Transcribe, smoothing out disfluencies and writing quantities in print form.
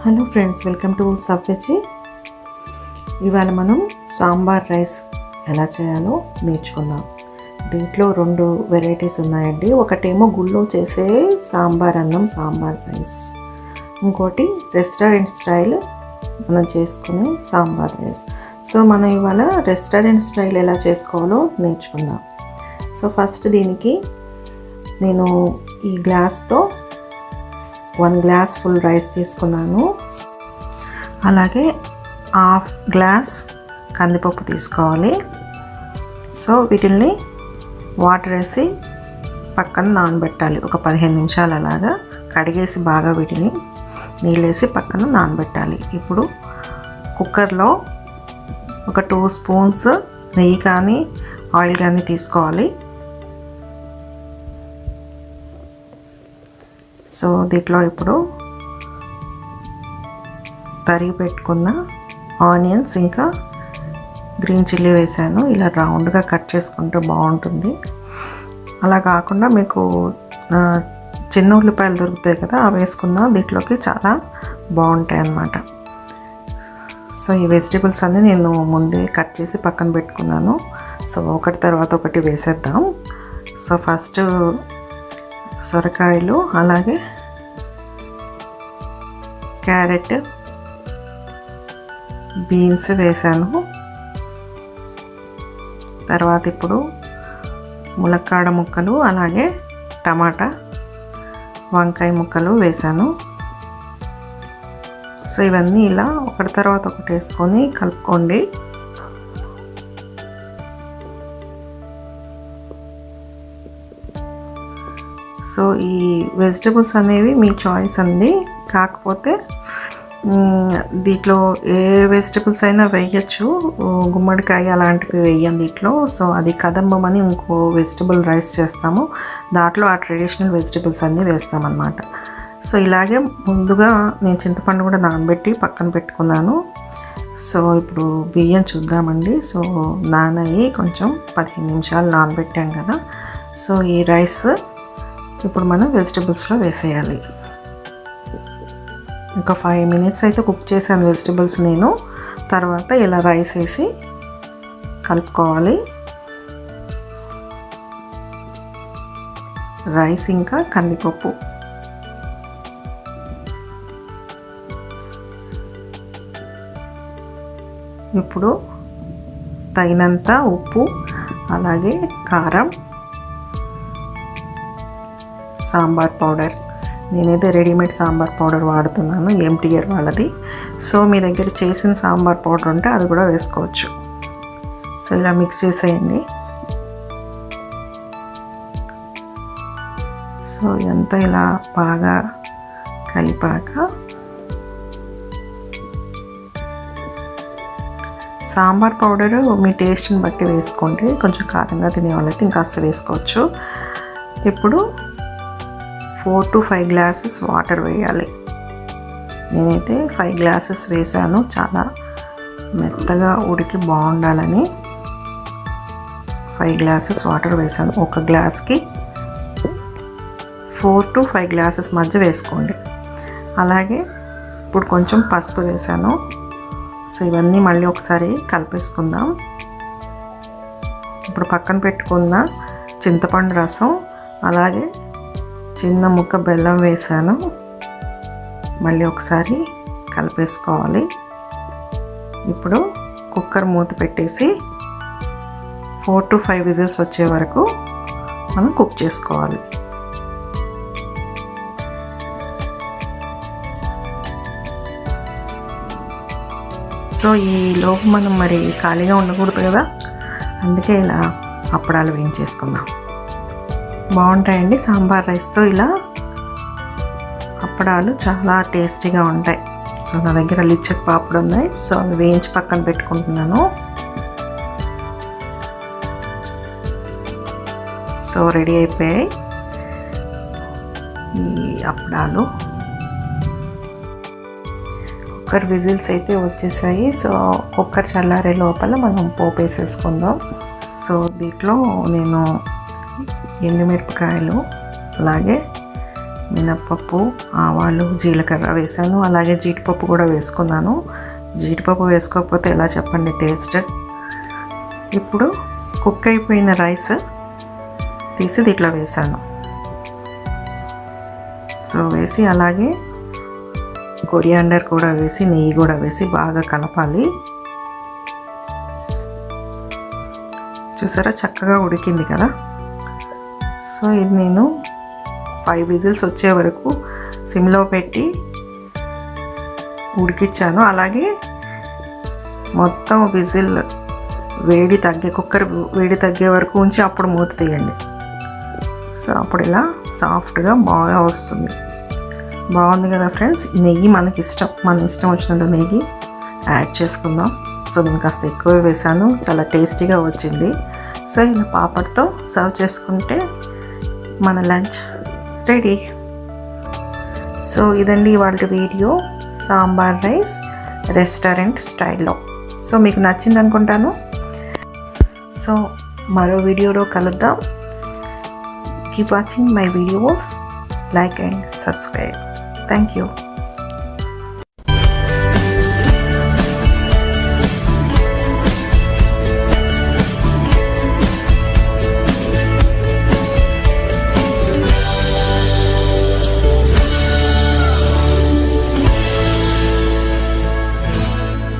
Hello friends, welcome to subveggii. ఇవాళ మనం sambar rice ఎలా చేయాలో నేర్చుకుందాం. దీంట్లో రెండు వెరైటీస్ ఉన్నాయండి. ఒకటేమో గుళ్ళో చేసే సాంబార్ అన్నం, సాంబార్ రైస్. ఇంకోటి రెస్టారెంట్ స్టైల్ మనం చేసుకునే సాంబార్ రైస్. సో మనం ఇవాళ రెస్టారెంట్ స్టైల్ ఎలా చేసుకోవాలో నేర్చుకుందాం. సో ఫస్ట్ దీనికి నేను ఈ గ్లాస్తో 1 గ్లాస్ ఫుల్ రైస్ తీసుకున్నాను. అలాగే ½ గ్లాస్ కందిపప్పు తీసుకోవాలి. సో వీటిల్ని వాటర్ వేసి పక్కన నానబెట్టాలి. ఒక 15 నిమిషాలు అలాగా కడిగేసి బాగా వీటిని నీళ్ళు వేసి పక్కన నానబెట్టాలి. ఇప్పుడు కుక్కర్లో ఒక 2 స్పూన్స్ నెయ్యి కానీ ఆయిల్ కానీ తీసుకోవాలి. సో దీంట్లో ఇప్పుడు తరిగి పెట్టుకున్న ఆనియన్స్ ఇంకా గ్రీన్ చిల్లీ వేసాను. ఇలా రౌండ్గా కట్ చేసుకుంటే బాగుంటుంది. అలా కాకుండా మీకు చిన్న ఉల్లిపాయలు దొరుకుతాయి కదా, అవి వేసుకున్న దీంట్లోకి చాలా బాగుంటాయి అన్నమాట. సో ఈ వెజిటేబుల్స్ అన్నీ నేను ముందే కట్ చేసి పక్కన పెట్టుకున్నాను. సో ఒకటి తర్వాత ఒకటి వేసేద్దాం. సో ఫస్ట్ సొరకాయలు, అలాగే క్యారెట్, బీన్స్ వేసాను. తర్వాత ఇప్పుడు ములక్కాడ ముక్కలు, అలాగే టమాటా, వంకాయ ముక్కలు వేసాను. సో ఇవన్నీ ఇలా ఒకటి తర్వాత ఒకటి వేసుకొని కలుపుకోండి. సో ఈ వెజిటబుల్స్ అనేవి మీ చాయిస్ అండి. కాకపోతే దీంట్లో ఏ వెజిటబుల్స్ అయినా వేయచ్చు. గుమ్మడికాయ అలాంటివి వేయం దీంట్లో. సో అది కదంబం అని ఇంకో వెజిటబుల్ రైస్ చేస్తాము. దాంట్లో ఆ ట్రెడిషనల్ వెజిటబుల్స్ అన్నీ వేస్తామన్నమాట. సో ఇలాగే ముందుగా నేను చింతపండు కూడా నానబెట్టి పక్కన పెట్టుకున్నాను. సో ఇప్పుడు బియ్యం చూద్దామండి. సో నానయ్యి కొంచెం 15 నిమిషాలు నానబెట్టాం కదా. సో ఈ రైస్ ఇప్పుడు మనం వెజిటబుల్స్లో వేసేయాలి. ఇంకా 5 మినిట్స్ అయితే కుక్ చేశాను వెజిటబుల్స్ నేను. తర్వాత ఇలా రైస్ వేసి కలుపుకోవాలి. రైస్ ఇంకా కందిపప్పు. ఇప్పుడు తగినంత ఉప్పు, అలాగే కారం, సాంబార్ పౌడర్. నేనైతే రెడీమేడ్ సాంబార్ పౌడర్ వాడుతున్నాను, ఎంటీఆర్ వాళ్ళది. సో మీ దగ్గర చేసిన సాంబార్ పౌడర్ ఉంటే అది కూడా వేసుకోవచ్చు. సో ఇలా మిక్స్ చేసేయండి. సో ఇదంతా ఇలా బాగా కలిపాక సాంబార్ పౌడరు మీ టేస్ట్ని బట్టి వేసుకోండి. కొంచెం కారంగా తినే వాళ్ళైతే ఇంకాస్త వేసుకోవచ్చు. ఇప్పుడు 4 to 5 గ్లాసెస్ వాటర్ వేయాలి. నేనైతే 5 గ్లాసెస్ వేసాను. చాలా మెత్తగా ఉడికి బాగుండాలని 5 గ్లాసెస్ వాటర్ వేసాను. ఒక గ్లాస్కి 4 to 5 గ్లాసెస్ మధ్య వేసుకోండి. అలాగే ఇప్పుడు కొంచెం పసుపు వేసాను. సో ఇవన్నీ మళ్ళీ ఒకసారి కలిపేసుకుందాం. ఇప్పుడు పక్కన పెట్టుకున్న చింతపండు రసం, అలాగే చిన్న ముక్క బెల్లం వేసాను. మళ్ళీ ఒకసారి కలిపేసుకోవాలి. ఇప్పుడు కుక్కర్ మూత పెట్టేసి 4 to 5 విజిల్స్ వచ్చే వరకు మనం కుక్ చేసుకోవాలి. సో ఈ లోపు మనం మరి ఖాళీగా ఉండకూడదు కదా, అందుకే ఇలా అప్పడాలు వేయించేసుకుందాం. బాగుంటాయండి సాంబార్ రైస్తో. ఇలా అప్పడాలు చాలా టేస్టీగా ఉంటాయి. సో నా దగ్గర లిచ్చక్ పాపడు ఉన్నాయి. సో అవి వేయించి పక్కన పెట్టుకుంటున్నాను. సో రెడీ అయిపోయాయి ఈ అప్పడాలు. కుక్కర్ విజిల్స్ అయితే వచ్చేసాయి. సో కుక్కర్ చల్లారే లోపల మనం పోపు వేసేసుకుందాం. సో దీంట్లో నేను ఎండుమిరపకాయలు, అలాగే మినప్పప్పు, ఆవాలు, జీలకర్ర వేసాను. అలాగే జీడిపప్పు కూడా వేసుకున్నాను. జీడిపప్పు వేసుకోకపోతే ఎలా చెప్పండి టేస్ట్. ఇప్పుడు కుక్ అయిపోయిన రైస్ తీసి దీంట్లో వేసాను. సో వేసి అలాగే కొరియాండర్ కూడా వేసి నెయ్యి కూడా వేసి బాగా కలపాలి. చూసారా చక్కగా ఉడికింది కదా. సో ఇది నేను 5 విజిల్స్ వచ్చే వరకు సిమ్లో పెట్టి ఉడికించాను. అలాగే మొత్తం విజిల్ వేడి కుక్కర్ వేడి తగ్గే వరకు ఉంచి అప్పుడు మూత తీయండి. సో అప్పుడు ఇలా సాఫ్ట్గా బాగా వస్తుంది. బాగుంది కదా ఫ్రెండ్స్. నెయ్యి మన ఇష్టం వచ్చినంత నెయ్యి యాడ్ చేసుకుందాం. సో నేను కాస్త ఎక్కువ వేసాను, చాలా టేస్టీగా వచ్చింది. సో ఇలా పాపడ్తో సర్వ్ చేసుకుంటే మన లంచ్ రెడీ. సో ఇదండి ఇవాళ వీడియో, సాంబార్ రైస్ రెస్టారెంట్ స్టైల్లో. సో మీకు నచ్చింది అనుకుంటాను. సో మరో వీడియోలో కలుద్దాం. Keep watching my videos, like and subscribe. Thank you.